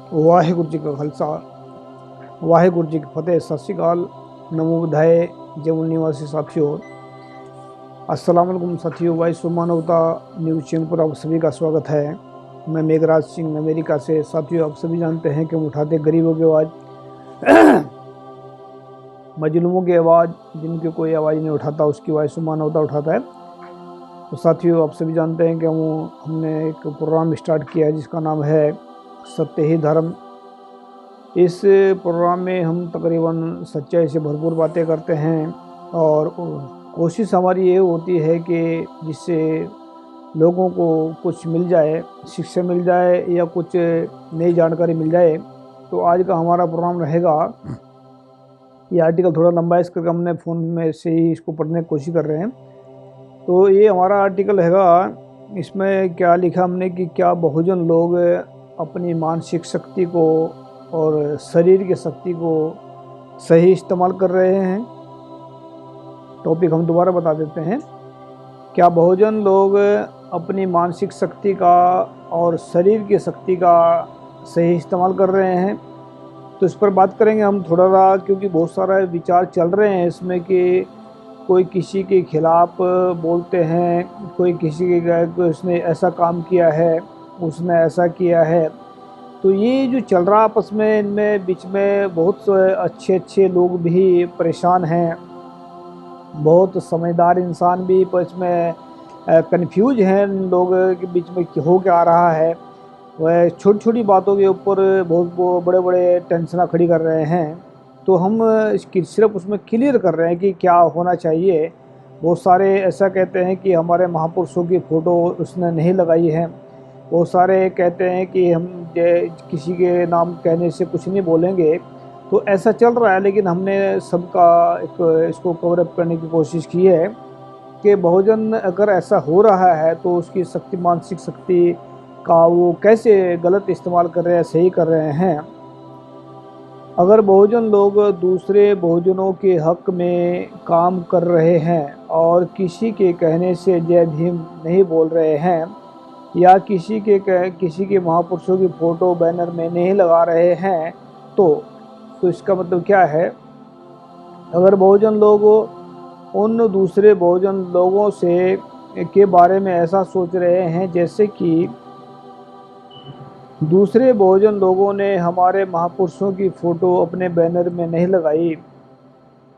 वाहिगुरु जी का खालसा वाहिगुरु जी की फतेह। सत श्री अकाल। नमो बुद्धाय। जमुन निवासी साथियों, अस्सलाम वालेकुम साथियों। भाई सुमानवता न्यूज़ चैनल पर आप सभी का स्वागत है। मैं मेघराज सिंह अमेरिका से। साथियों, आप सभी जानते हैं कि हम उठाते गरीबों की आवाज़, मजलूमों की आवाज़, जिनकी कोई आवाज़ नहीं उठाता उसकी आवाज़ सुमानवता उठाता है। तो साथियों, आप सभी जानते हैं कि हमने एक प्रोग्राम स्टार्ट किया है जिसका नाम है सत्य ही धर्म। इस प्रोग्राम में हम तकरीबन सच्चाई से भरपूर बातें करते हैं और कोशिश हमारी ये होती है कि जिससे लोगों को कुछ मिल जाए, शिक्षा मिल जाए या कुछ नई जानकारी मिल जाए। तो आज का हमारा प्रोग्राम रहेगा, ये आर्टिकल थोड़ा लंबा है, इस करके हमने फ़ोन में से ही इसको पढ़ने की कोशिश कर रहे हैं। तो ये हमारा आर्टिकल हैगा, इसमें क्या लिखा हमने कि क्या बहुजन लोग अपनी मानसिक शक्ति को और शरीर की शक्ति को सही इस्तेमाल कर रहे हैं। टॉपिक हम दोबारा बता देते हैं। क्या बहुजन लोग अपनी मानसिक शक्ति का और शरीर की शक्ति का सही इस्तेमाल कर रहे हैं? तो इस पर बात करेंगे हम थोड़ा सा, क्योंकि बहुत सारे विचार चल रहे हैं इसमें कि कोई किसी के खिलाफ बोलते हैं, कोई किसी के उसने ऐसा काम किया है, उसने ऐसा किया है। तो ये जो चल रहा आपस में, इनमें बीच में बहुत अच्छे अच्छे लोग भी परेशान हैं, बहुत समझदार इंसान भी इसमें कंफ्यूज हैं। इन लोगों के बीच में हो क्या रहा है, वह छोटी छोटी बातों के ऊपर बहुत बड़े बड़े टेंशना खड़ी कर रहे हैं। तो हम इसकी सिर्फ उसमें क्लियर कर रहे हैं कि क्या होना चाहिए। बहुत सारे ऐसा कहते हैं कि हमारे महापुरुषों की फ़ोटो उसने नहीं लगाई है। बहुत सारे कहते हैं कि हम किसी के नाम कहने से कुछ नहीं बोलेंगे। तो ऐसा चल रहा है, लेकिन हमने सबका एक इसको कवर अप करने की कोशिश की है कि बहुजन अगर ऐसा हो रहा है तो उसकी शक्ति, मानसिक शक्ति का वो कैसे गलत इस्तेमाल कर रहे हैं, सही कर रहे हैं। अगर बहुजन लोग दूसरे बहुजनों के हक में काम कर रहे हैं और किसी के कहने से जय भीम नहीं बोल रहे हैं, या किसी के महापुरुषों की फ़ोटो बैनर में नहीं लगा रहे हैं, तो इसका मतलब क्या है? अगर बहुजन लोग उन दूसरे बहुजन लोगों से के बारे में ऐसा सोच रहे हैं जैसे कि दूसरे बहुजन लोगों ने हमारे महापुरुषों की फ़ोटो अपने बैनर में नहीं लगाई,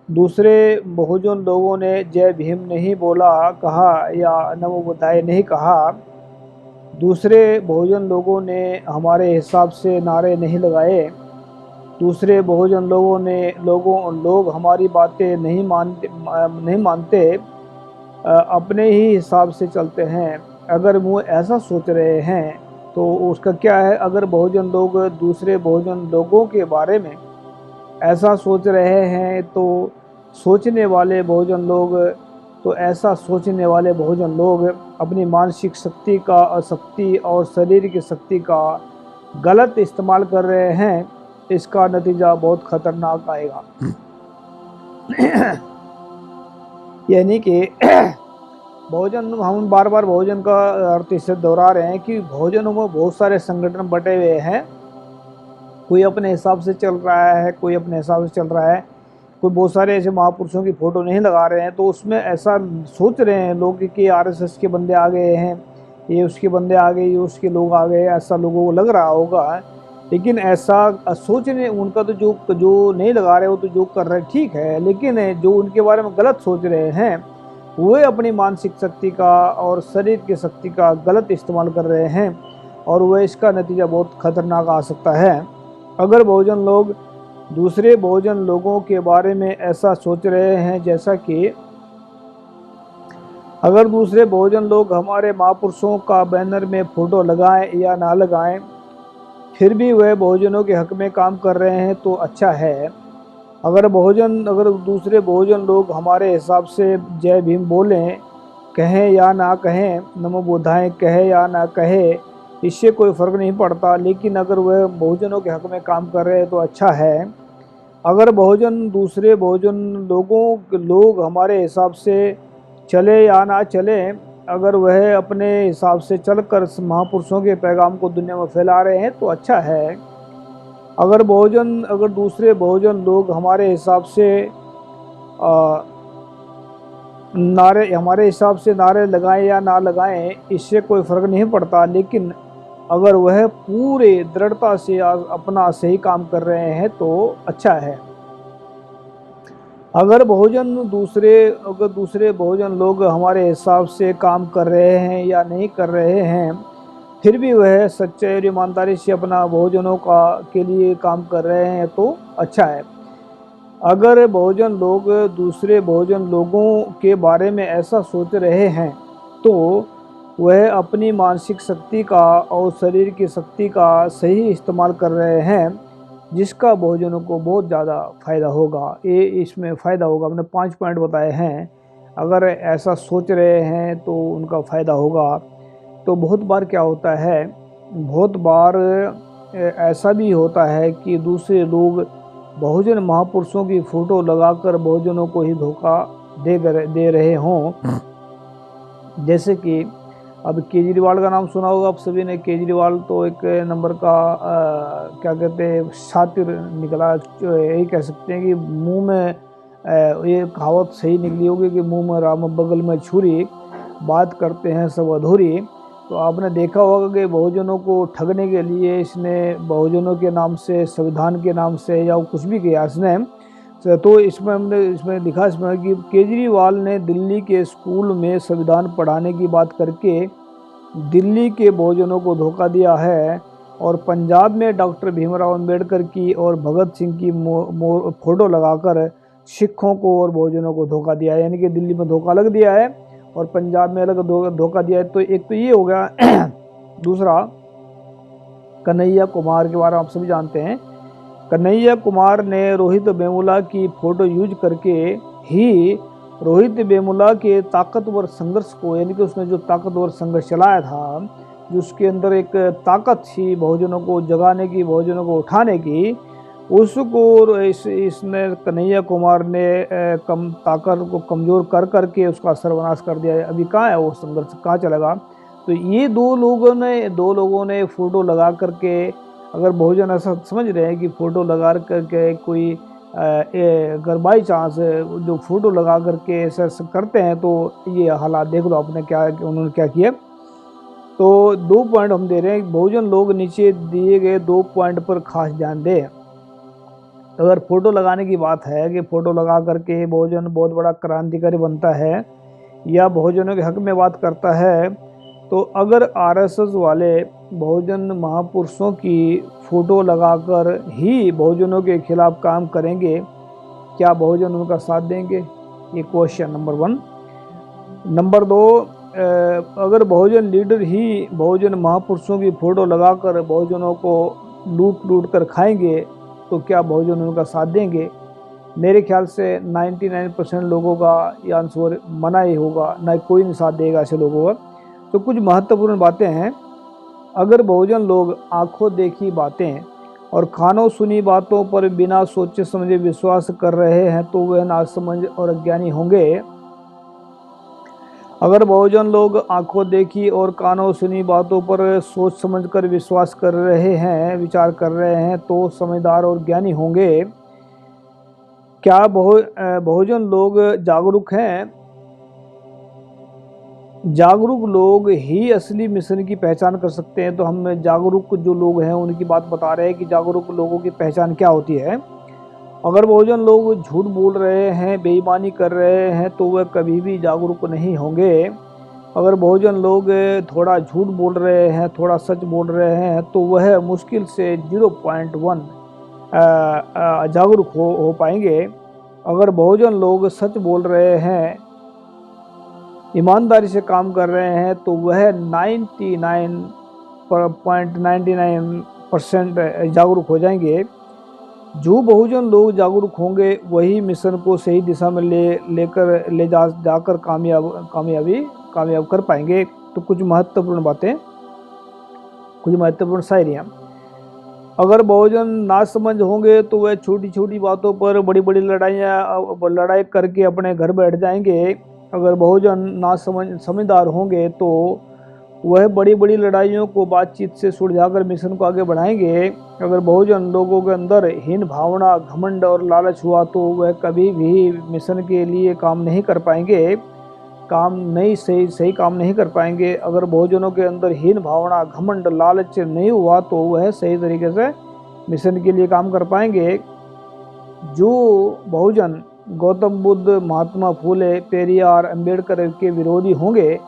दूसरे बहुजन लोगों ने जय भीम नहीं बोला कहा या नमो बुद्धाय नहीं कहा, दूसरे बहुजन लोगों ने हमारे हिसाब से नारे नहीं लगाए, दूसरे बहुजन लोग हमारी बातें नहीं मानते, अपने ही हिसाब से चलते हैं। अगर वो ऐसा सोच रहे हैं तो उसका क्या है? अगर बहुजन लोग दूसरे बहुजन लोगों के बारे में ऐसा सोच रहे हैं तो ऐसा सोचने वाले बहुजन लोग अपनी मानसिक शक्ति और शरीर की शक्ति का गलत इस्तेमाल कर रहे हैं। इसका नतीजा बहुत खतरनाक आएगा। यानी कि बहुजन, हम बार बार बहुजन का अर्थ इससे दोहरा रहे हैं कि बहुजनों में बहुत सारे संगठन बटे हुए हैं। कोई अपने हिसाब से चल रहा है, कोई अपने हिसाब से चल रहा है, कोई बहुत सारे ऐसे महापुरुषों की फ़ोटो नहीं लगा रहे हैं। तो उसमें ऐसा सोच रहे हैं लोग कि आरएसएस के बंदे आ गए हैं, ये उसके बंदे आ गए, ये उसके लोग आ गए, ऐसा लोगों को लग रहा होगा। लेकिन ऐसा सोचने उनका तो जो नहीं लगा रहे वो तो जो कर रहे हैं ठीक है, लेकिन जो उनके बारे में गलत सोच रहे हैं वे अपनी मानसिक शक्ति का और शरीर की शक्ति का गलत इस्तेमाल कर रहे हैं, और वह इसका नतीजा बहुत खतरनाक आ सकता है। अगर बहुजन लोग दूसरे बहुजन लोगों के बारे में ऐसा सोच रहे हैं जैसा कि अगर दूसरे बहुजन लोग हमारे महापुरुषों का बैनर में फ़ोटो लगाएं या ना लगाएं, फिर भी वह बहुजनों के हक में काम कर रहे हैं तो अच्छा है। अगर दूसरे बहुजन लोग हमारे हिसाब से जय भीम बोलें, कहें या ना कहें, नमो बुद्धाय कहे या ना कहे, इससे कोई फ़र्क नहीं पड़ता। लेकिन अगर वह बहुजनों के हक में काम कर रहे हैं तो अच्छा है। अगर दूसरे बहुजन लोग हमारे हिसाब से चले या ना चले, अगर वह अपने हिसाब से चलकर महापुरुषों के पैगाम को दुनिया में फैला रहे हैं तो अच्छा है। अगर दूसरे बहुजन लोग हमारे हिसाब से नारे लगाएं या ना लगाएं, इससे कोई फर्क नहीं पड़ता, लेकिन अगर वह पूरे दृढ़ता से अपना सही काम कर रहे हैं तो अच्छा है। अगर दूसरे बहुजन लोग हमारे हिसाब से काम कर रहे हैं या नहीं कर रहे हैं, फिर भी वह सच्चाई और ईमानदारी से अपना बहुजनों के लिए काम कर रहे हैं तो अच्छा है। अगर बहुजन लोग दूसरे बहुजन लोगों के बारे में ऐसा सोच रहे हैं तो वह अपनी मानसिक शक्ति का और शरीर की शक्ति का सही इस्तेमाल कर रहे हैं, जिसका बहुजनों को बहुत ज़्यादा फ़ायदा होगा। इसमें फ़ायदा होगा, हमने 5 पॉइंट बताए हैं। अगर ऐसा सोच रहे हैं तो उनका फ़ायदा होगा। तो बहुत बार क्या होता है, बहुत बार ऐसा भी होता है कि दूसरे लोग बहुजन महापुरुषों की फ़ोटो लगाकर बहुजनों को ही धोखा दे रहे हों। जैसे कि अब केजरीवाल का नाम सुना होगा आप सभी ने। केजरीवाल तो एक नंबर का क्या कहते हैं, शातिर निकला, यही कह सकते हैं कि मुंह में ये कहावत सही निकली होगी कि मुंह में राम बगल में छुरी, बात करते हैं सब अधूरी। तो आपने देखा होगा कि बहुजनों को ठगने के लिए इसने बहुजनों के नाम से, संविधान के नाम से या कुछ भी किया इसने। तो इसमें लिखा इसमें कि केजरीवाल ने दिल्ली के स्कूल में संविधान पढ़ाने की बात करके दिल्ली के बहुजनों को धोखा दिया है, और पंजाब में डॉक्टर भीमराव अंबेडकर की और भगत सिंह की फोटो लगाकर सिखों को और बहुजनों को धोखा दिया है। यानी कि दिल्ली में धोखा लग दिया है और पंजाब में अलग धोखा दिया है। तो एक तो ये हो गया। दूसरा, कन्हैया कुमार के बारे में आप सभी जानते हैं। कन्हैया कुमार ने रोहित वेमुला की फोटो यूज करके ही रोहित वेमुला के ताकतवर संघर्ष को, यानी कि उसने जो ताकतवर संघर्ष चलाया था, जो उसके अंदर एक ताकत थी बहुजनों को जगाने की, बहुजनों को उठाने की, उसको इसने कन्हैया कुमार ने ताकत को कमज़ोर कर करके उसका सर्वनाश कर दिया है। अभी कहाँ है वो संघर्ष, कहाँ चलेगा? तो ये दो लोगों ने फ़ोटो लगा करके, अगर बहुजन ऐसा समझ रहे हैं कि फ़ोटो लगा करके कोई अगर बाई चांस जो फ़ोटो लगा करके ऐसा करते हैं, तो ये हालात देख लो आपने उन्होंने क्या किया। तो 2 पॉइंट हम दे रहे हैं। बहुजन लोग नीचे दिए गए 2 पॉइंट पर खास ध्यान दें। अगर फ़ोटो लगाने की बात है कि फ़ोटो लगा करके बहुजन बहुत बड़ा क्रांतिकारी बनता है या बहुजनों के हक में बात करता है, तो अगर आरएसएस वाले बहुजन महापुरुषों की फ़ोटो लगाकर ही बहुजनों के खिलाफ काम करेंगे, क्या बहुजन उनका साथ देंगे? ये क्वेश्चन नंबर 1। नंबर 2, अगर बहुजन लीडर ही बहुजन महापुरुषों की फ़ोटो लगाकर बहुजनों को लूट कर खाएंगे, तो क्या बहुजन उनका साथ देंगे? मेरे ख्याल से 99% लोगों का ये आंसर मना ही होगा, ना कोई नहीं साथ देगा ऐसे लोगों का। तो कुछ महत्वपूर्ण बातें हैं। अगर बहुजन लोग आंखों देखी बातें और कानों सुनी बातों पर बिना सोचे समझे विश्वास कर रहे हैं तो वह नासमझ और अज्ञानी होंगे। अगर बहुजन लोग आंखों देखी और कानों सुनी बातों पर सोच समझकर विश्वास कर रहे हैं, विचार कर रहे हैं, तो समझदार और ज्ञानी होंगे। क्या बहुजन लोग जागरूक हैं? जागरूक लोग ही असली मिशन की पहचान कर सकते हैं। तो हम जागरूक जो लोग हैं उनकी बात बता रहे हैं कि जागरूक लोगों की पहचान क्या होती है। अगर बहुजन लोग झूठ बोल रहे हैं, बेईमानी कर रहे हैं, तो वह कभी भी जागरूक नहीं होंगे। अगर बहुजन लोग थोड़ा झूठ बोल रहे हैं, थोड़ा सच बोल रहे हैं, तो वह मुश्किल से 0.1 जागरूक हो पाएंगे। अगर बहुजन लोग सच बोल रहे हैं, ईमानदारी से काम कर रहे हैं, तो वह 99.99% जागरूक हो जाएंगे। जो बहुजन लोग जागरूक होंगे वही मिशन को सही दिशा में जाकर कामयाब कर पाएंगे। तो कुछ महत्वपूर्ण बातें, कुछ महत्वपूर्ण शायरियाँ। अगर बहुजन नासमझ होंगे तो वह छोटी छोटी बातों पर बड़ी बड़ी लड़ाई करके अपने घर बैठ जाएंगे। अगर बहुजन समझदार होंगे तो वह बड़ी बड़ी लड़ाइयों को बातचीत से सुलझाकर मिशन को आगे बढ़ाएंगे। अगर बहुजन लोगों के अंदर हीन भावना, घमंड और लालच हुआ तो वह कभी भी मिशन के लिए काम नहीं कर पाएंगे, सही काम नहीं कर पाएंगे। अगर बहुजनों के अंदर हीन भावना, घमंड, लालच नहीं हुआ तो वह सही तरीके से मिशन के लिए काम कर पाएंगे। जो बहुजन गौतम बुद्ध, महात्मा फूले, पेरियार, अंबेडकर के विरोधी होंगे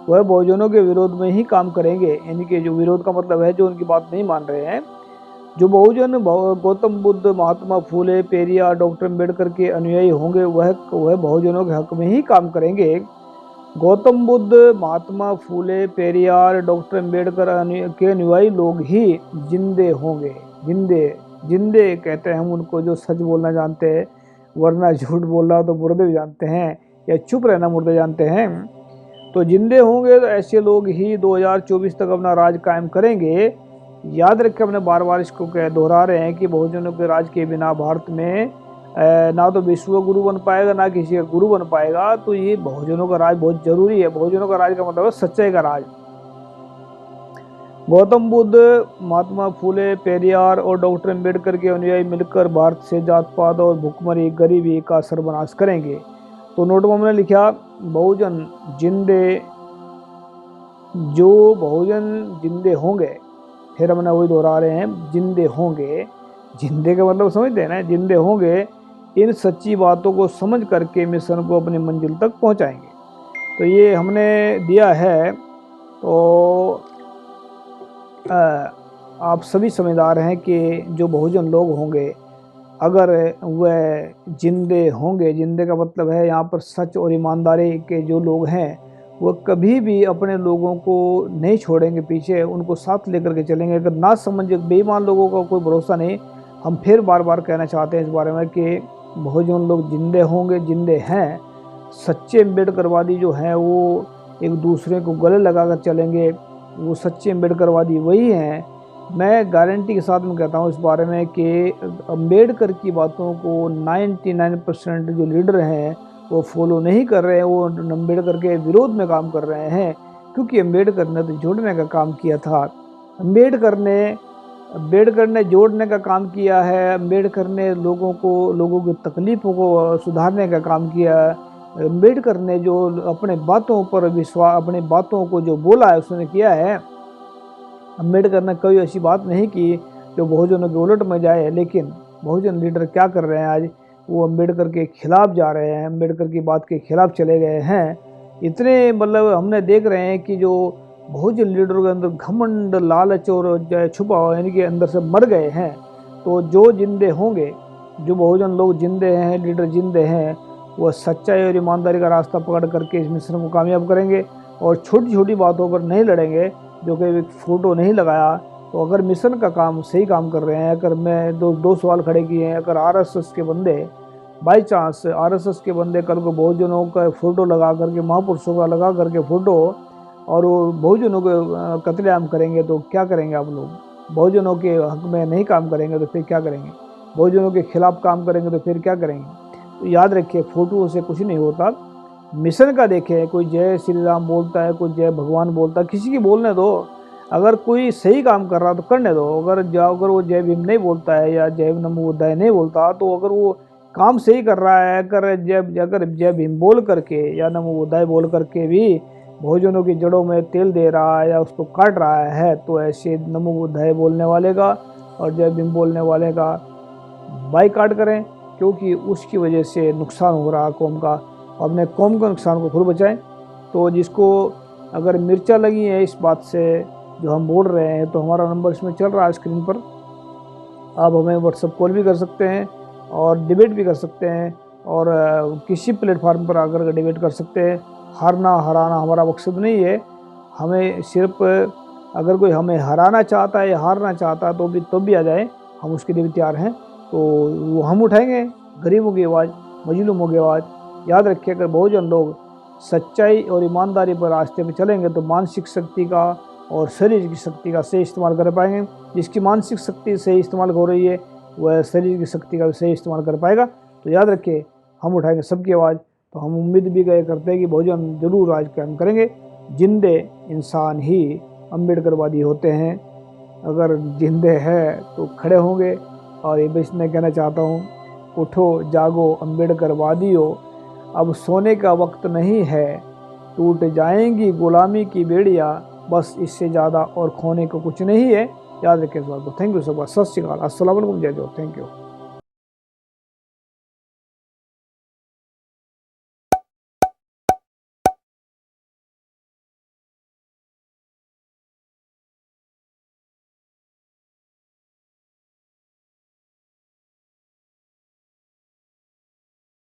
वह बहुजनों के विरोध में ही काम करेंगे। यानी कि जो विरोध का मतलब है जो उनकी बात नहीं मान रहे हैं। जो बहुजन गौतम बुद्ध, महात्मा फूले, पेरियार, डॉक्टर अंबेडकर के अनुयायी होंगे वह बहुजनों के हक में ही काम करेंगे। गौतम बुद्ध, महात्मा फूले, पेरियार, डॉक्टर अंबेडकर के अनुयायी लोग ही जिंदे होंगे। जिंदे कहते हैं हम उनको जो सच बोलना जानते हैं, वरना झूठ बोलना तो मुर्दे भी जानते हैं, या चुप रहना मुर्दे जानते हैं। तो जिंदे होंगे तो ऐसे लोग ही 2024 तक अपना राज कायम करेंगे। याद रखें, हमने बार बार इसको दोहरा रहे हैं कि बहुजनों के राज के बिना भारत में ना तो विश्व गुरु बन पाएगा, ना किसी का गुरु बन पाएगा। तो ये बहुजनों का राज बहुत जरूरी है। बहुजनों का राज का मतलब है सच्चाई का राज। गौतम बुद्ध, महात्मा फूले, पेरियार और डॉक्टर अंबेडकर के अनुयायी मिलकर भारत से जात पात और भुखमरी, गरीबी का सर्वनाश करेंगे। तो नोट में हमने लिखा बहुजन जिंदे, जो बहुजन जिंदे होंगे, फिर हमने वही दोहरा रहे हैं, जिंदे होंगे। जिंदे का मतलब समझते हैं ना, जिंदे होंगे इन सच्ची बातों को समझ करके मिशन को अपनी मंजिल तक पहुंचाएंगे। तो ये हमने दिया है। तो आप सभी समझदार हैं कि जो बहुजन लोग होंगे अगर वह जिंदे होंगे, जिंदे का मतलब है यहाँ पर सच और ईमानदारी के जो लोग हैं वह कभी भी अपने लोगों को नहीं छोड़ेंगे पीछे, उनको साथ लेकर के चलेंगे। अगर ना समझ बेईमान लोगों का कोई भरोसा नहीं। हम फिर बार बार कहना चाहते हैं इस बारे में कि बहुजन लोग जिंदे होंगे, जिंदे हैं। सच्चे अम्बेडकरवादी जो हैं वो एक दूसरे को गले लगा कर चलेंगे, वो सच्चे अम्बेडकरवादी वही हैं। मैं गारंटी के साथ में कहता हूँ इस बारे में कि अम्बेडकर की बातों को 99% जो लीडर हैं वो फॉलो नहीं कर रहे हैं, वो अम्बेडकर के विरोध में काम कर रहे हैं। क्योंकि अम्बेडकर ने तो जोड़ने का काम किया था। अम्बेडकर ने जोड़ने का काम किया है। अम्बेडकर ने लोगों की तकलीफ़ों को सुधारने का काम किया है। अम्बेडकर ने जो अपने बातों पर विश्वास, अपनी बातों को जो बोला है उसने किया है। अम्बेडकर ने कोई ऐसी बात नहीं की जो बहुजनों के उलट में जाए। लेकिन बहुजन लीडर क्या कर रहे हैं आज, वो अम्बेडकर के खिलाफ जा रहे हैं, अम्बेडकर की बात के खिलाफ चले गए हैं। इतने मतलब हमने देख रहे हैं कि जो बहुजन लीडरों के अंदर घमंड, लालच और छुपा हुआ यानी कि अंदर से मर गए हैं। तो जो जिंदे होंगे, जो बहुजन लोग जिंदे हैं, लीडर जिंदे हैं, वह सच्चाई और ईमानदारी का रास्ता पकड़ करके इस मिशन को कामयाब करेंगे और छोटी छोटी बातों पर नहीं लड़ेंगे। जो कि एक फ़ोटो नहीं लगाया तो अगर मिशन का काम सही काम कर रहे हैं। अगर मैं दो सवाल खड़े किए हैं, अगर आरएसएस के बंदे बाई चांस आरएसएस के बंदे कल को बहुजनों का फ़ोटो लगा करके, महापुरुषों का लगा करके फ़ोटो, और वो बहुजनों को कत्लेआम करेंगे तो क्या करेंगे आप लोग? बहुजनों के हक में नहीं काम करेंगे तो फिर क्या करेंगे? बहुजनों के खिलाफ काम करेंगे तो फिर क्या करेंगे? तो याद रखिए, फ़ोटो से कुछ नहीं होता। मिशन का देखें, कोई जय श्री राम बोलता है, कोई जय भगवान बोलता है, किसी की बोलने दो। अगर कोई सही काम कर रहा तो करने दो। अगर वो जय भीम नहीं बोलता है या जय नमो बुद्धाय नहीं बोलता, तो अगर वो काम सही कर रहा है, अगर जय भीम बोल करके या नमो बुद्धाय बोल करके भी बहुजनों की जड़ों में तेल दे रहा है या उसको काट रहा है, तो ऐसे नमो बुद्धाय बोलने वाले का और जय भीम बोलने वाले का बाइकाट करें, क्योंकि उसकी वजह से नुकसान हो रहा है कौम का। अपने कौम के नुकसान को खुद बचाएं। तो जिसको अगर मिर्चा लगी है इस बात से जो हम बोल रहे हैं, तो हमारा नंबर इसमें चल रहा है स्क्रीन पर। आप हमें व्हाट्सएप कॉल भी कर सकते हैं और डिबेट भी कर सकते हैं, और किसी प्लेटफार्म पर आकर डिबेट कर सकते हैं। हारना हराना हमारा मकसद नहीं है। हमें सिर्फ अगर कोई हमें हराना चाहता है या हारना चाहता है तो भी आ जाए, हम उसके लिए भी तैयार हैं। तो वो हम उठाएंगे गरीबों की आवाज़, मजलूमों की आवाज़। याद रखिए, अगर बहुजन लोग सच्चाई और ईमानदारी पर रास्ते पर चलेंगे तो मानसिक शक्ति का और शरीर की शक्ति का सही इस्तेमाल कर पाएंगे। जिसकी मानसिक शक्ति सही इस्तेमाल हो रही है वह शरीर की शक्ति का भी सही इस्तेमाल कर पाएगा। तो याद रखिए, हम उठाएंगे सबकी आवाज़। तो हम उम्मीद भी करते हैं कि बहुजन जरूर राज कायम करेंगे। जिंदे इंसान ही अम्बेडकरवादी होते हैं। अगर जिंदे हैं तो खड़े होंगे। और ये बस मैं कहना चाहता हूँ, उठो जागो अम्बेडकरवादियों, अब सोने का वक्त नहीं है, टूट जाएंगी गुलामी की बेड़ियाँ, बस इससे ज़्यादा और खोने को कुछ नहीं है। याद रखें इस बात को। Thank you so much. सत श्री अकाल, अस्सलाम वालेकुम, जय जोहर, थैंक यू।